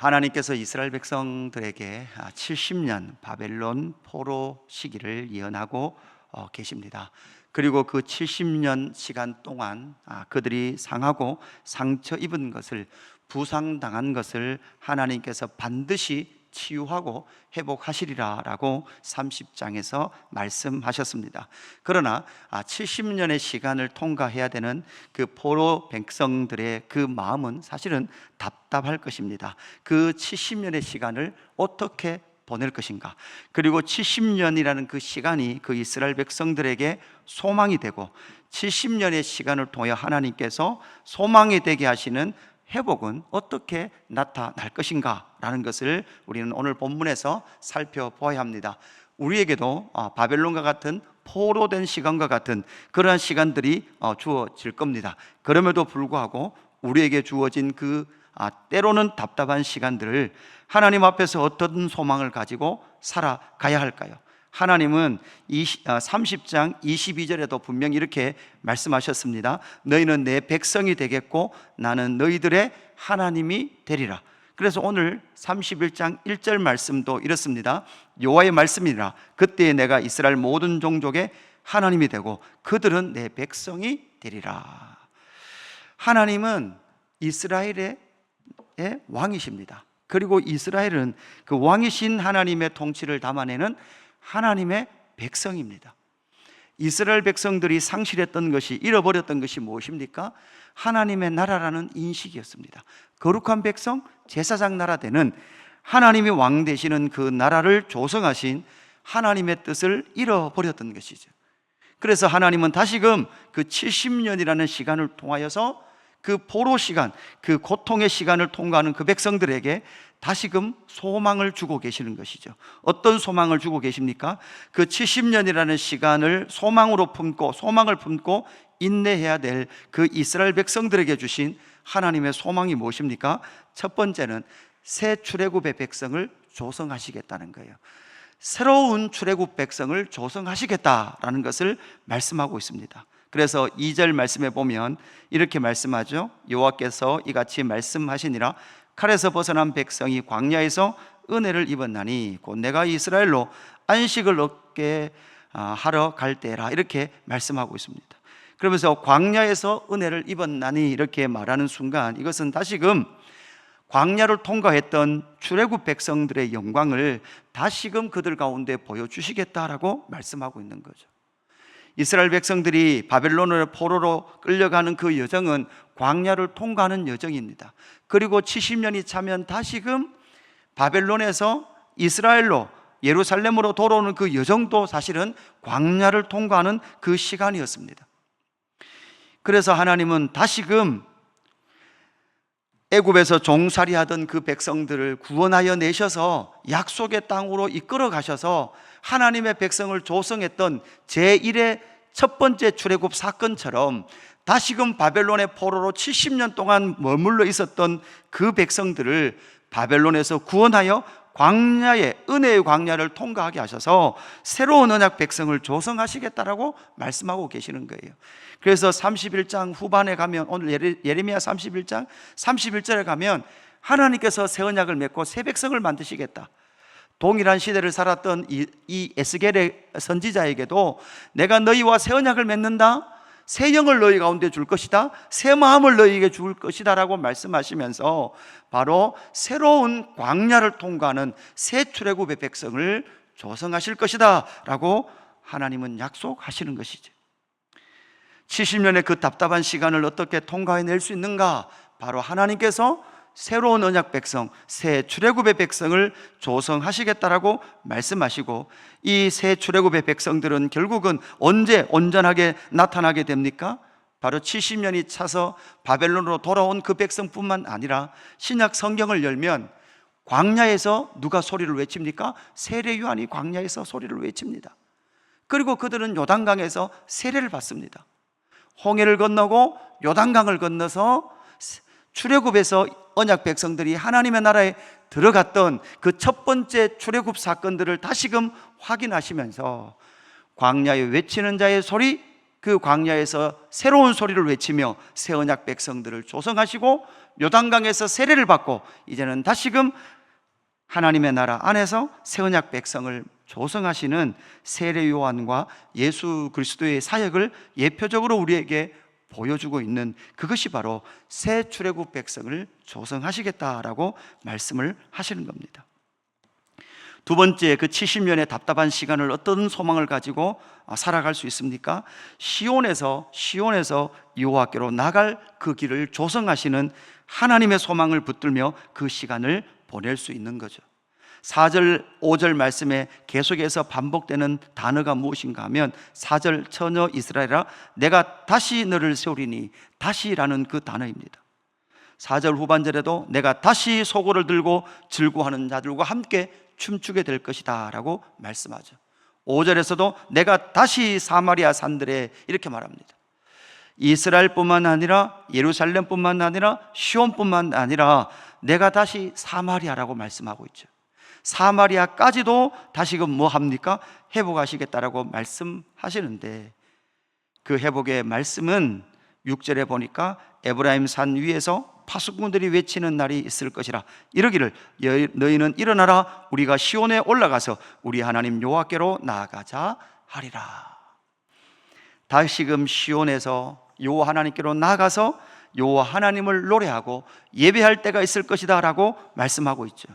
하나님께서 이스라엘 백성들에게 70년 바벨론 포로 시기를 예언하고 계십니다. 그리고 그 70년 시간 동안 그들이 상하고 상처 입은 것을, 부상당한 것을 하나님께서 반드시 치유하고 회복하시리라 라고 30장에서 말씀하셨습니다. 그러나 70년의 시간을 통과해야 되는 그 포로 백성들의 그 마음은 사실은 답답할 것입니다. 그 70년의 시간을 어떻게 보낼 것인가? 그리고 70년이라는 그 시간이 그 이스라엘 백성들에게 소망이 되고 70년의 시간을 통해 하나님께서 소망이 되게 하시는 회복은 어떻게 나타날 것인가 라는 것을 우리는 오늘 본문에서 살펴보아야 합니다. 우리에게도 바벨론과 같은 포로된 시간과 같은 그러한 시간들이 주어질 겁니다. 그럼에도 불구하고 우리에게 주어진 그 때로는 답답한 시간들을 하나님 앞에서 어떤 소망을 가지고 살아가야 할까요? 하나님은 30장 22절에도 분명히 이렇게 말씀하셨습니다. 너희는 내 백성이 되겠고 나는 너희들의 하나님이 되리라. 그래서 오늘 31장 1절 말씀도 이렇습니다. 여호와의 말씀이라. 그때 내가 이스라엘 모든 종족의 하나님이 되고 그들은 내 백성이 되리라. 하나님은 이스라엘의 왕이십니다. 그리고 이스라엘은 그 왕이신 하나님의 통치를 담아내는 하나님의 백성입니다. 이스라엘 백성들이 상실했던 것이, 잃어버렸던 것이 무엇입니까? 하나님의 나라라는 인식이었습니다. 거룩한 백성, 제사장 나라 되는 하나님이 왕 되시는 그 나라를 조성하신 하나님의 뜻을 잃어버렸던 것이죠. 그래서 하나님은 다시금 그 70년이라는 시간을 통하여서 그 포로 시간, 그 고통의 시간을 통과하는 그 백성들에게 다시금 소망을 주고 계시는 것이죠. 어떤 소망을 주고 계십니까? 그 70년이라는 시간을 소망으로 품고, 소망을 품고 인내해야 될 그 이스라엘 백성들에게 주신 하나님의 소망이 무엇입니까? 첫 번째는 새 출애굽의 백성을 조성하시겠다는 거예요. 새로운 출애굽 백성을 조성하시겠다라는 것을 말씀하고 있습니다. 그래서 2절 말씀에 보면 이렇게 말씀하죠. 여호와께서 이같이 말씀하시니라. 칼에서 벗어난 백성이 광야에서 은혜를 입었나니 곧 내가 이스라엘로 안식을 얻게 하러 갈 때라. 이렇게 말씀하고 있습니다. 그러면서 광야에서 은혜를 입었나니 이렇게 말하는 순간 이것은 다시금 광야를 통과했던 출애굽 백성들의 영광을 다시금 그들 가운데 보여주시겠다라고 말씀하고 있는 거죠. 이스라엘 백성들이 바벨론의 포로로 끌려가는 그 여정은 광야를 통과하는 여정입니다. 그리고 70년이 차면 다시금 바벨론에서 이스라엘로, 예루살렘으로 돌아오는 그 여정도 사실은 광야를 통과하는 그 시간이었습니다. 그래서 하나님은 다시금 애굽에서 종살이하던 그 백성들을 구원하여 내셔서 약속의 땅으로 이끌어 가셔서 하나님의 백성을 조성했던 제1의 첫 번째 출애굽 사건처럼 다시금 바벨론의 포로로 70년 동안 머물러 있었던 그 백성들을 바벨론에서 구원하여 광야의, 은혜의 광야를 통과하게 하셔서 새로운 언약 백성을 조성하시겠다라고 말씀하고 계시는 거예요. 그래서 31장 후반에 가면, 오늘 예레미야 31장 31절에 가면 하나님께서 새 언약을 맺고 새 백성을 만드시겠다. 동일한 시대를 살았던 이 에스겔의 선지자에게도 내가 너희와 새 언약을 맺는다, 새 영을 너희 가운데 줄 것이다, 새 마음을 너희에게 줄 것이다 라고 말씀하시면서 바로 새로운 광야를 통과하는 새 출애굽의 백성을 조성하실 것이다 라고 하나님은 약속하시는 것이죠. 70년의 그 답답한 시간을 어떻게 통과해낼 수 있는가? 바로 하나님께서 새로운 언약 백성, 새 출애굽의 백성을 조성하시겠다라고 말씀하시고, 이 새 출애굽의 백성들은 결국은 언제 온전하게 나타나게 됩니까? 바로 70년이 차서 바벨론으로 돌아온 그 백성뿐만 아니라 신약 성경을 열면 광야에서 누가 소리를 외칩니까? 세례 요한이 광야에서 소리를 외칩니다. 그리고 그들은 요단강에서 세례를 받습니다. 홍해를 건너고 요단강을 건너서 출애굽에서 언약 백성들이 하나님의 나라에 들어갔던 그 첫 번째 출애굽 사건들을 다시금 확인하시면서 광야에 외치는 자의 소리, 그 광야에서 새로운 소리를 외치며 새 언약 백성들을 조성하시고 요단강에서 세례를 받고 이제는 다시금 하나님의 나라 안에서 새 언약 백성을 조성하시는 세례 요한과 예수 그리스도의 사역을 예표적으로 우리에게 보여주고 있는, 그것이 바로 새 출애굽 백성을 조성하시겠다라고 말씀을 하시는 겁니다. 두 번째, 그 70년의 답답한 시간을 어떤 소망을 가지고 살아갈 수 있습니까? 시온에서 여호와께로 나갈 그 길을 조성하시는 하나님의 소망을 붙들며 그 시간을 보낼 수 있는 거죠. 4절, 5절 말씀에 계속해서 반복되는 단어가 무엇인가 하면 4절, 처녀 이스라엘아 내가 다시 너를 세우리니, 다시라는 그 단어입니다. 4절 후반절에도 내가 다시 소고를 들고 즐거워하는 자들과 함께 춤추게 될 것이다 라고 말씀하죠. 5절에서도 내가 다시 사마리아 산들에, 이렇게 말합니다. 이스라엘뿐만 아니라 예루살렘뿐만 아니라 시온뿐만 아니라 내가 다시 사마리아라고 말씀하고 있죠. 사마리아까지도 다시금 뭐 합니까? 회복하시겠다라고 말씀하시는데, 그 회복의 말씀은 6절에 보니까 에브라임 산 위에서 파수꾼들이 외치는 날이 있을 것이라. 이러기를 너희는 일어나라, 우리가 시온에 올라가서 우리 하나님 여호와께로 나아가자 하리라. 다시금 시온에서 여호와 하나님께로 나아가서 여호와 하나님을 노래하고 예배할 때가 있을 것이다 라고 말씀하고 있죠.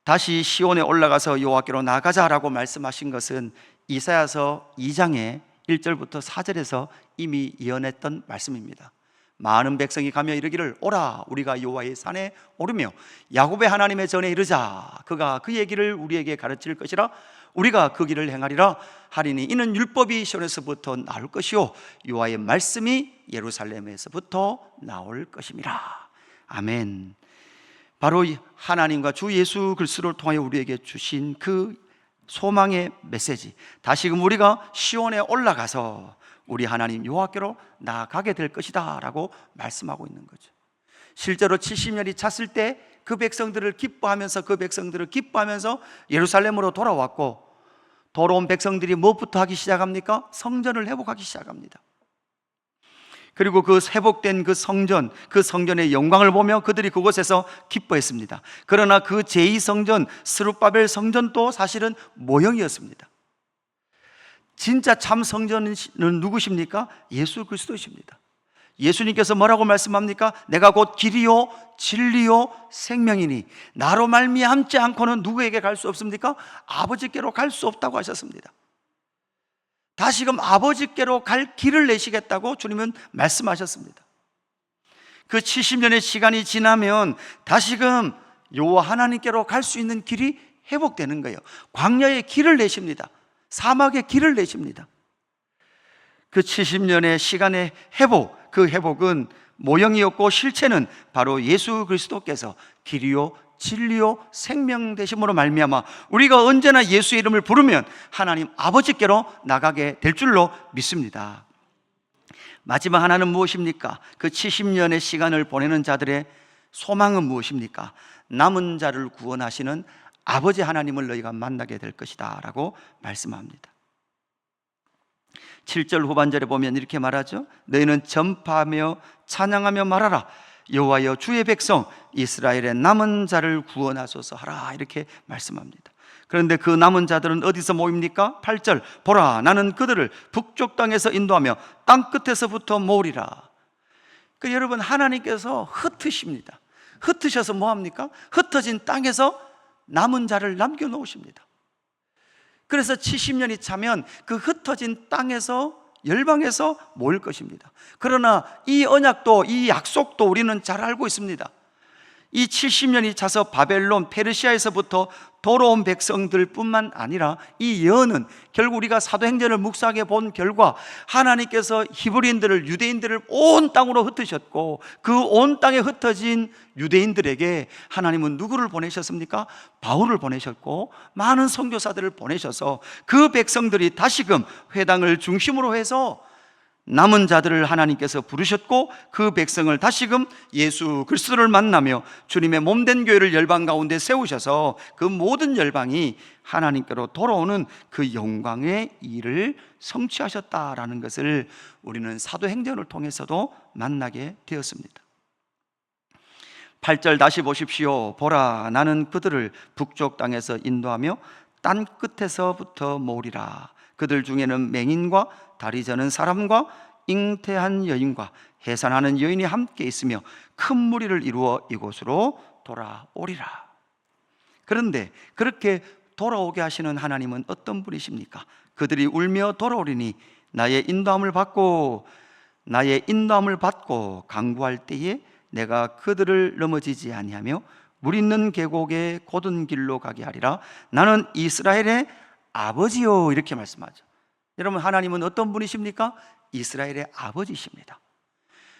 다시 시온에 올라가서 여호와께로 나아가자라고 말씀하신 것은 이사야서 2장의 1절부터 4절에서 이미 예언했던 말씀입니다. 많은 백성이 가며 이르기를 오라, 우리가 여호와의 산에 오르며 야곱의 하나님의 전에 이르자. 그가 그 얘기를 우리에게 가르칠 것이라. 우리가 그 길을 행하리라 하리니 이는 율법이 시온에서부터 나올 것이요 여호와의 말씀이 예루살렘에서부터 나올 것임이라. 아멘. 바로 하나님과 주 예수 그리스도를 통하여 우리에게 주신 그 소망의 메시지, 다시금 우리가 시온에 올라가서 우리 하나님 여호와께로 나아가게 될 것이다 라고 말씀하고 있는 거죠. 실제로 70년이 찼을 때 그 백성들을 기뻐하면서 예루살렘으로 돌아왔고, 돌아온 백성들이 무엇부터 하기 시작합니까? 성전을 회복하기 시작합니다. 그리고 그 회복된 그 성전의 영광을 보며 그들이 그곳에서 기뻐했습니다. 그러나 그 제2성전 스룹바벨 성전도 사실은 모형이었습니다. 진짜 참 성전은 누구십니까? 예수 그리스도이십니다. 예수님께서 뭐라고 말씀합니까? 내가 곧 길이요 진리요 생명이니 나로 말미암지 않고는 누구에게 갈 수 없습니까? 아버지께로 갈 수 없다고 하셨습니다. 다시금 아버지께로 갈 길을 내시겠다고 주님은 말씀하셨습니다. 그 70년의 시간이 지나면 다시금 여호와 하나님께로 갈 수 있는 길이 회복되는 거예요. 광야의 길을 내십니다. 사막의 길을 내십니다. 그 70년의 시간의 회복, 그 회복은 모형이었고 실체는 바로 예수 그리스도께서 길이요 진리요 생명 되심으로 말미암아 우리가 언제나 예수의 이름을 부르면 하나님 아버지께로 나가게 될 줄로 믿습니다. 마지막 하나는 무엇입니까? 그 70년의 시간을 보내는 자들의 소망은 무엇입니까? 남은 자를 구원하시는 아버지 하나님을 너희가 만나게 될 것이다 라고 말씀합니다. 7절 후반절에 보면 이렇게 말하죠. 너희는 전파하며 찬양하며 말하라. 여호와여 주의 백성 이스라엘의 남은 자를 구원하소서 하라. 이렇게 말씀합니다. 그런데 그 남은 자들은 어디서 모입니까? 8절 보라 나는 그들을 북쪽 땅에서 인도하며 땅 끝에서부터 모으리라. 여러분, 하나님께서 흩으십니다. 흩으셔서 뭐합니까? 흩어진 땅에서 남은 자를 남겨놓으십니다. 그래서 70년이 차면 그 흩어진 땅에서 열방에서 모일 것입니다. 그러나 이 언약도 이 약속도 우리는 잘 알고 있습니다. 이 70년이 차서 바벨론 페르시아에서부터 돌아온 백성들 뿐만 아니라 이 예언은 결국 우리가 사도행전을 묵상해 본 결과 하나님께서 히브리인들을 유대인들을 온 땅으로 흩으셨고 그 온 땅에 흩어진 유대인들에게 하나님은 누구를 보내셨습니까? 바울을 보내셨고 많은 선교사들을 보내셔서 그 백성들이 다시금 회당을 중심으로 해서 남은 자들을 하나님께서 부르셨고 그 백성을 다시금 예수 그리스도를 만나며 주님의 몸된 교회를 열방 가운데 세우셔서 그 모든 열방이 하나님께로 돌아오는 그 영광의 일을 성취하셨다라는 것을 우리는 사도행전을 통해서도 만나게 되었습니다. 8절 다시 보십시오. 보라, 나는 그들을 북쪽 땅에서 인도하며 땅 끝에서부터 모으리라. 그들 중에는 맹인과 다리 저는 사람과 잉태한 여인과 해산하는 여인이 함께 있으며 큰 무리를 이루어 이곳으로 돌아오리라. 그런데 그렇게 돌아오게 하시는 하나님은 어떤 분이십니까? 그들이 울며 돌아오리니 나의 인도함을 받고 강구할 때에 내가 그들을 넘어지지 아니하며 물 있는 계곡에 곧은 길로 가게 하리라. 나는 이스라엘의 아버지요. 이렇게 말씀하죠. 여러분, 하나님은 어떤 분이십니까? 이스라엘의 아버지십니다.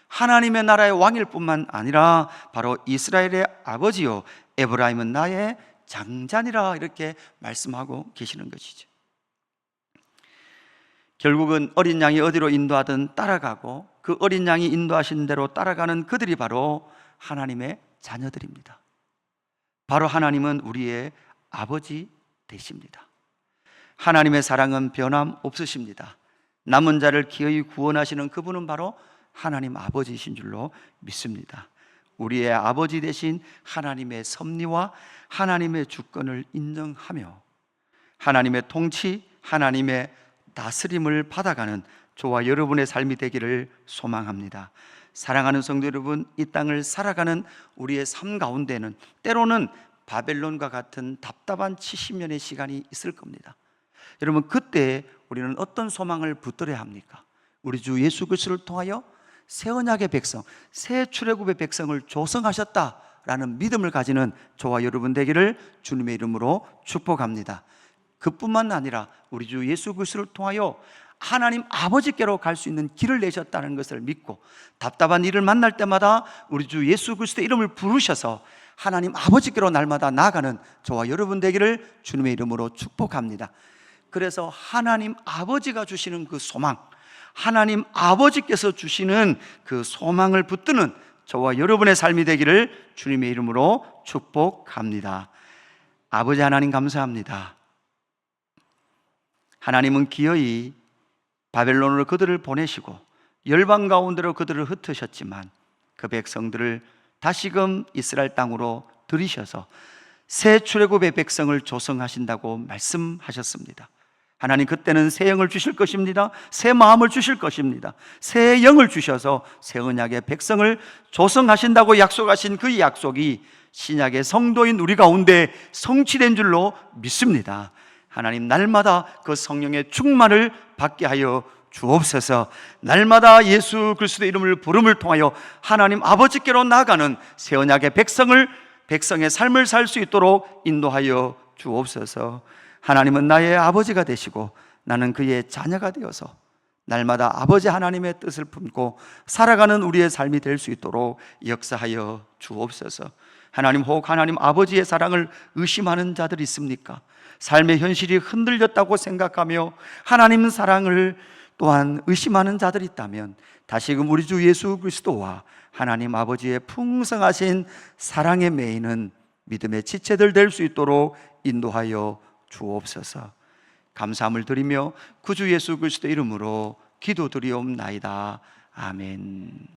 하나님의 나라의 왕일 뿐만 아니라 바로 이스라엘의 아버지요, 에브라임은 나의 장자니라, 이렇게 말씀하고 계시는 것이죠. 결국은 어린 양이 어디로 인도하든 따라가고 그 어린 양이 인도하신 대로 따라가는 그들이 바로 하나님의 자녀들입니다. 바로 하나님은 우리의 아버지 되십니다. 하나님의 사랑은 변함없으십니다. 남은 자를 기어이 구원하시는 그분은 바로 하나님 아버지이신 줄로 믿습니다. 우리의 아버지 되신 하나님의 섭리와 하나님의 주권을 인정하며 하나님의 통치, 하나님의 다스림을 받아가는 저와 여러분의 삶이 되기를 소망합니다. 사랑하는 성도 여러분, 이 땅을 살아가는 우리의 삶 가운데는 때로는 바벨론과 같은 답답한 70년의 시간이 있을 겁니다. 여러분, 그때 우리는 어떤 소망을 붙들어야 합니까? 우리 주 예수 그리스도를 통하여 새 언약의 백성, 새 출애굽의 백성을 조성하셨다라는 믿음을 가지는 저와 여러분 되기를 주님의 이름으로 축복합니다. 그뿐만 아니라 우리 주 예수 그리스도를 통하여 하나님 아버지께로 갈 수 있는 길을 내셨다는 것을 믿고 답답한 일을 만날 때마다 우리 주 예수 그리스도의 이름을 부르셔서 하나님 아버지께로 날마다 나아가는 저와 여러분 되기를 주님의 이름으로 축복합니다. 그래서 하나님 아버지가 주시는 그 소망, 하나님 아버지께서 주시는 그 소망을 붙드는 저와 여러분의 삶이 되기를 주님의 이름으로 축복합니다. 아버지 하나님 감사합니다. 하나님은 기어이 바벨론으로 그들을 보내시고 열방 가운데로 그들을 흩으셨지만 그 백성들을 다시금 이스라엘 땅으로 들이셔서 새 출애굽의 백성을 조성하신다고 말씀하셨습니다. 하나님, 그때는 새 영을 주실 것입니다. 새 마음을 주실 것입니다. 새 영을 주셔서 새 언약의 백성을 조성하신다고 약속하신 그 약속이 신약의 성도인 우리 가운데 성취된 줄로 믿습니다. 하나님, 날마다 그 성령의 충만을 받게 하여 주옵소서. 날마다 예수 그리스도의 이름을 부름을 통하여 하나님 아버지께로 나아가는 새 언약의 백성의 삶을 살 수 있도록 인도하여 주옵소서. 하나님은 나의 아버지가 되시고 나는 그의 자녀가 되어서 날마다 아버지 하나님의 뜻을 품고 살아가는 우리의 삶이 될 수 있도록 역사하여 주옵소서. 하나님, 혹 하나님 아버지의 사랑을 의심하는 자들이 있습니까? 삶의 현실이 흔들렸다고 생각하며 하나님 사랑을 또한 의심하는 자들이 있다면 다시금 우리 주 예수 그리스도와 하나님 아버지의 풍성하신 사랑에 매이는 믿음의 지체들 될 수 있도록 인도하여 주옵소서. 감사함을 드리며 구주 예수 그리스도 이름으로 기도드리옵나이다. 아멘.